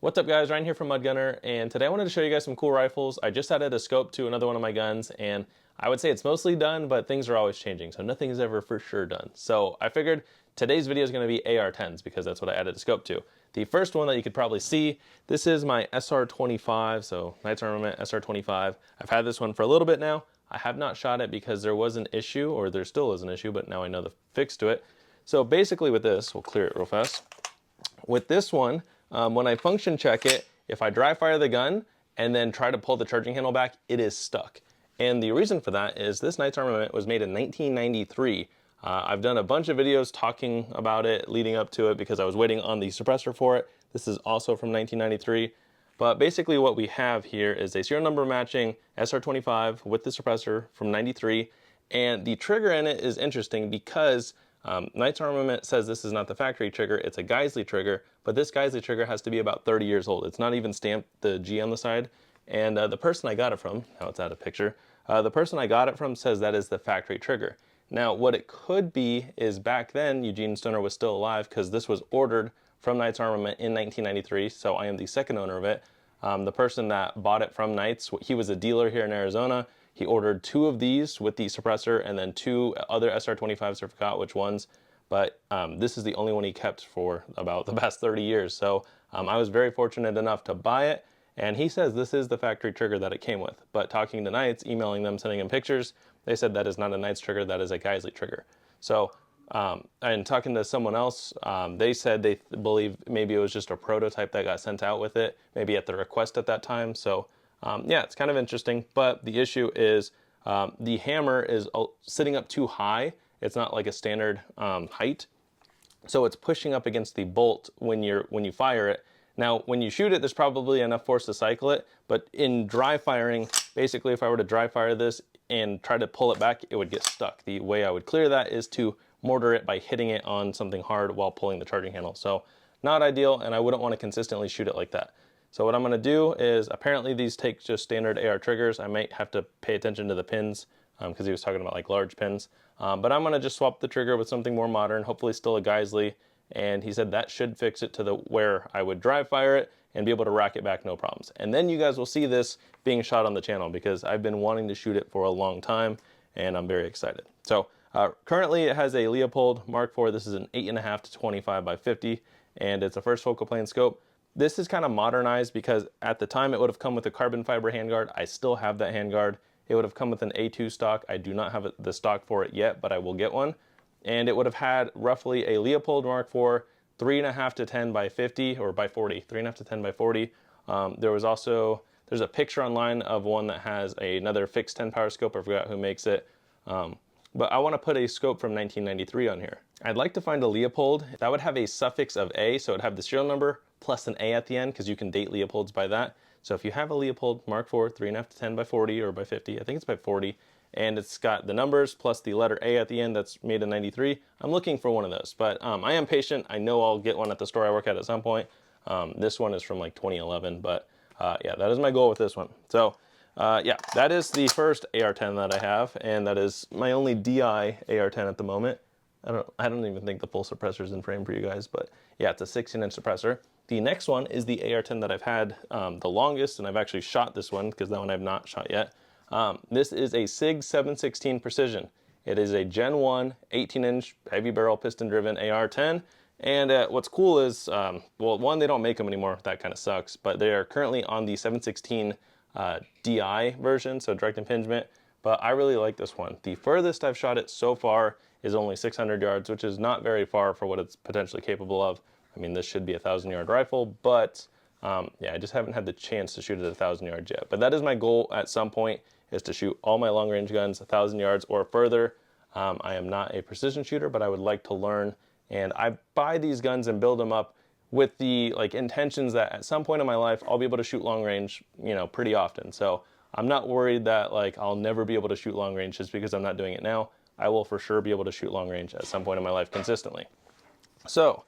What's up guys, Ryan here from Mud Gunner, and today I wanted to show you guys some cool rifles. I just added a scope to another one of my guns, and I would say it's mostly done, but things are always changing, so nothing is ever for sure done. So I figured today's video is going to be AR10s because that's what I added a scope to. The first one that you could probably see, this is my SR25, so Knights Armament SR25. I've had this one for a little bit now. I have not shot it because there was an issue, or there still is an issue, but now I know the fix to it. So basically with this, we'll clear it real fast. With this one, when I function check it, if I dry fire the gun and then try to pull the charging handle back, it is stuck. And the reason for that is this Knights Armament was made in 1993. I've done a bunch of videos talking about it leading up to it because I was waiting on the suppressor for it. This is also from 1993. But basically what we have here is a serial number matching SR25 with the suppressor from 93. And the trigger in it is interesting because Knights Armament says this is not the factory trigger, it's a Geisley trigger, but this Geisley trigger has to be about 30 years old. It's not even stamped the G on the side. And the person I got it from, now it's out of picture, the person I got it from says that is the factory trigger. Now what it could be is back then Eugene Stoner was still alive because this was ordered from Knights Armament in 1993, so I am the second owner of it. The person that bought it from Knights, he was a dealer here in Arizona. He ordered 2 of these with the suppressor and then 2 other SR25s, I forgot which ones, but this is the only one he kept for about the past 30 years. So I was very fortunate enough to buy it, and he says this is the factory trigger that it came with. But talking to Knights, emailing them, sending them pictures, they said that is not a Knights trigger, that is a Geisley trigger. So, and talking to someone else, they said they believe maybe it was just a prototype that got sent out with it, maybe at the request at that time. So yeah, it's kind of interesting, but the issue is the hammer is sitting up too high. It's not like a standard height, so it's pushing up against the bolt when you fire it. Now, when you shoot it, there's probably enough force to cycle it, but in dry firing, basically if I were to dry fire this and try to pull it back, it would get stuck. The way I would clear that is to mortar it by hitting it on something hard while pulling the charging handle. So not ideal, and I wouldn't want to consistently shoot it like that. So what I'm going to do is, apparently these take just standard AR triggers. I might have to pay attention to the pins because he was talking about like large pins. But I'm going to just swap the trigger with something more modern, hopefully still a Geisley. And he said that should fix it to the where I would dry fire it and be able to rack it back no problems. And then you guys will see this being shot on the channel because I've been wanting to shoot it for a long time and I'm very excited. So currently it has a Leupold Mark IV. This is an 8.5 to 25 by 50 and it's a first focal plane scope. This is kind of modernized because at the time it would have come with a carbon fiber handguard. I still have that handguard. It would have come with an A2 stock. I do not have the stock for it yet, but I will get one. And it would have had roughly a Leupold Mark IV, 3.5 to 10 by 50 or by 40, 3.5 to 10 by 40. There's a picture online of one that has another fixed 10 power scope. I forgot who makes it. But I want to put a scope from 1993 on here. I'd like to find a Leupold that would have a suffix of A, so it'd have the serial number plus an A at the end because you can date Leopolds by that. So if you have a Leupold Mark IV, 3.5 to 10 by 40 or by 50, I think it's by 40, and it's got the numbers plus the letter A at the end that's made in 93, I'm looking for one of those. But I am patient. I know I'll get one at the store I work at some point. This one is from like 2011, but yeah, that is my goal with this one. So yeah, that is the first AR10 that I have, and that is my only DI AR10 at the moment. I don't even think the full suppressor is in frame for you guys, but yeah, it's a 16-inch suppressor. The next one is the AR10 that I've had the longest, and I've actually shot this one because that one I've not shot yet. This is a SIG 716 Precision. It is a Gen 1 18-inch heavy barrel piston-driven AR10. And what's cool is, well, one, they don't make them anymore. That kind of sucks. But they are currently on the 716 DI version, so direct impingement. But I really like this one. The furthest I've shot it so far is only 600 yards, which is not very far for what it's potentially capable of. I mean, this should be a 1,000-yard rifle, but yeah, I just haven't had the chance to shoot it at 1,000 yards yet. But that is my goal at some point, is to shoot all my long-range guns 1,000 yards or further. I am not a precision shooter, but I would like to learn. And I buy these guns and build them up with the intentions that at some point in my life, I'll be able to shoot long range, you know, pretty often. So I'm not worried that I'll never be able to shoot long range just because I'm not doing it now. I will for sure be able to shoot long range at some point in my life consistently. So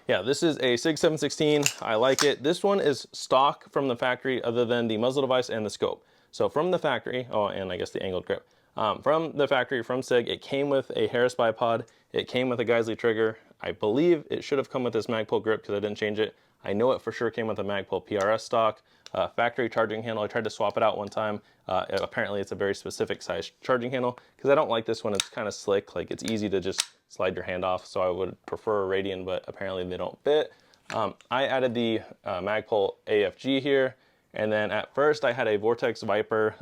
yeah, this is a SIG 716. I like it. This one is stock from the factory other than the muzzle device and the scope. So from the factory, oh, and I guess the angled grip. From the factory, from SIG, it came with a Harris bipod. It came with a Geisley trigger. I believe it should have come with this Magpul grip because I didn't change it. I know it for sure came with a Magpul PRS stock. Factory charging handle, I tried to swap it out one time. Apparently it's a very specific size charging handle, because I don't like this one. It's kind of slick, like it's easy to just slide your hand off, so I would prefer a Radian, but apparently they don't fit. I added the Magpul AFG here, and then at first I had a Vortex Viper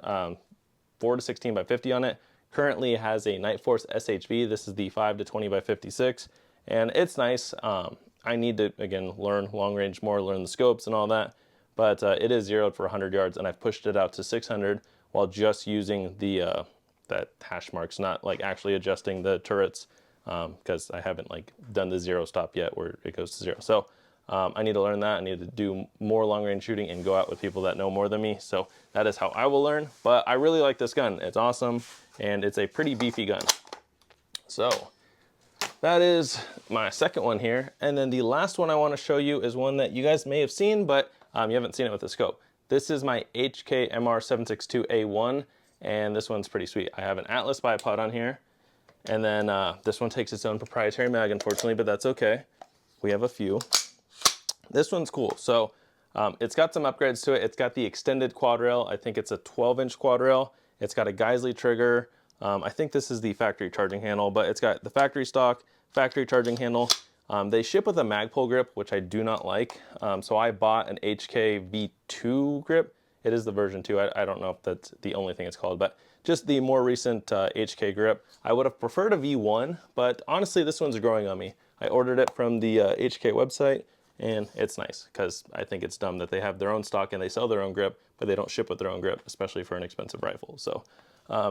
4 to 16 by 50 on it. Currently it has a Nightforce SHV. This is the 5 to 20 by 56, and it's nice. I need to, again, learn long range more, learn the scopes and all that, but it is zeroed for 100 yards, and I've pushed it out to 600 while just using the that hash marks, not like actually adjusting the turrets, because I haven't like done the zero stop yet where it goes to zero. So I need to learn that. I need to do more long range shooting and go out with people that know more than me. So that is how I will learn. But I really like this gun. It's awesome, and it's a pretty beefy gun. So that is my second one here. And then the last one I want to show you is one that you guys may have seen, but you haven't seen it with the scope. This is my HK MR762A1, and this one's pretty sweet. I have an Atlas bipod on here, and then this one takes its own proprietary mag, unfortunately, but that's okay. We have a few. This one's cool. So it's got some upgrades to it. It's got the extended quad rail. I think it's a 12-inch quad rail. It's got a Geisley trigger. I think this is the factory charging handle, but it's got the factory stock, factory charging handle. They ship with a Magpul grip, which I do not like. So I bought an HK V2 grip. It is the version 2. I don't know if that's the only thing it's called, but just the more recent HK grip. I would have preferred a V1, but honestly, this one's growing on me. I ordered it from the HK website, and it's nice because I think it's dumb that they have their own stock and they sell their own grip, but they don't ship with their own grip, especially for an expensive rifle. So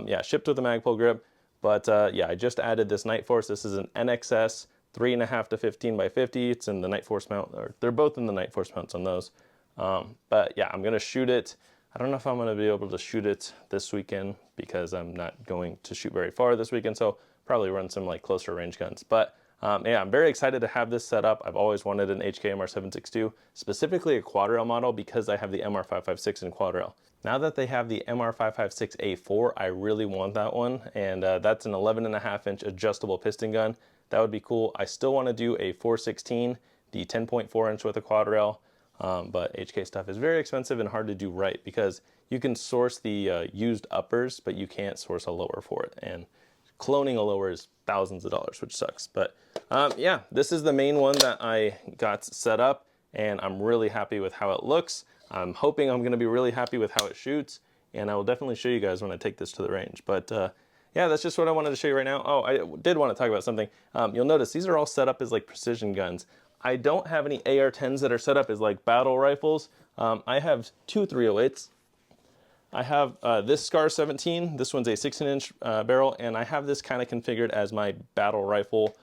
yeah, shipped with a Magpul grip, but yeah, I just added this Nightforce. This is an NXS 3.5 to 15 by 50. It's in the Nightforce mount, or they're both in the Nightforce mounts on those. But yeah, I'm gonna shoot it. I don't know if I'm gonna be able to shoot it this weekend because I'm not going to shoot very far this weekend, so probably run some like closer range guns. But yeah, I'm very excited to have this set up. I've always wanted an HK MR762, specifically a quad rail model, because I have the MR556 in quad rail. Now that they have the MR556A4, I really want that one, and that's an 11.5-inch adjustable piston gun. That would be cool. I still want to do a 416, the 10.4-inch with a quad rail, but HK stuff is very expensive and hard to do right because you can source the used uppers, but you can't source a lower for it, and cloning a lower is thousands of dollars, which sucks. But yeah, this is the main one that I got set up, and I'm really happy with how it looks. I'm hoping I'm going to be really happy with how it shoots, and I will definitely show you guys when I take this to the range. But yeah, that's just what I wanted to show you right now. Oh, I did want to talk about something. You'll notice these are all set up as like precision guns. I don't have any AR10s that are set up as like battle rifles. I have two 308s. I have this Scar 17. This one's a 16-inch barrel, and I have this kind of configured as my battle rifle,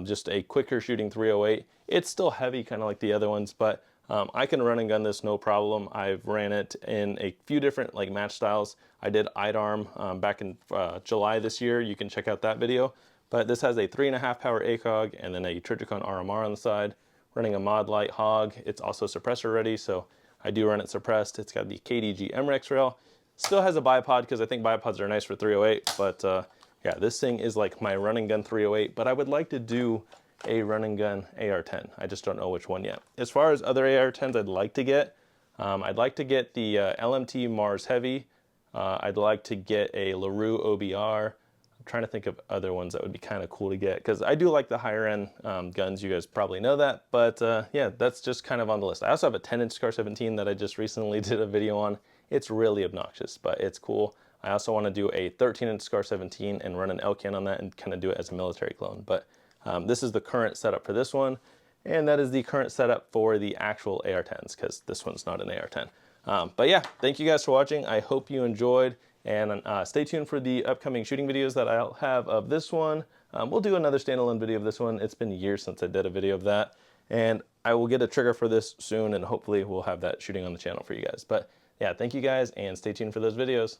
just a quicker shooting 308. It's still heavy, kind of like the other ones, but I can run and gun this no problem. I've ran it in a few different like match styles. I did IDARM back in July this year. You can check out that video. But this has a 3.5 power ACOG and then a Trijicon RMR on the side, running a Mod Light Hog. It's also suppressor ready, so I do run it suppressed. It's got the KDG MREX rail. Still has a bipod because I think bipods are nice for 308, but yeah, this thing is like my run and gun 308, but I would like to do a run and gun AR10. I just don't know which one yet. As far as other AR10s I'd like to get the LMT Mars Heavy. I'd like to get a LaRue OBR. I'm trying to think of other ones that would be kind of cool to get, because I do like the higher end guns. You guys probably know that, but yeah, that's just kind of on the list. I also have a 10-inch Scar 17 that I just recently did a video on. It's really obnoxious, but it's cool. I also want to do a 13-inch Scar 17 and run an LCAN on that and kind of do it as a military clone. But this is the current setup for this one, and that is the current setup for the actual AR10s, because this one's not an AR10. But yeah, thank you guys for watching. I hope you enjoyed, and stay tuned for the upcoming shooting videos that I'll have of this one. We'll do another standalone video of this one. It's been years since I did a video of that, and I will get a trigger for this soon, and hopefully we'll have that shooting on the channel for you guys. But yeah, thank you guys, and stay tuned for those videos.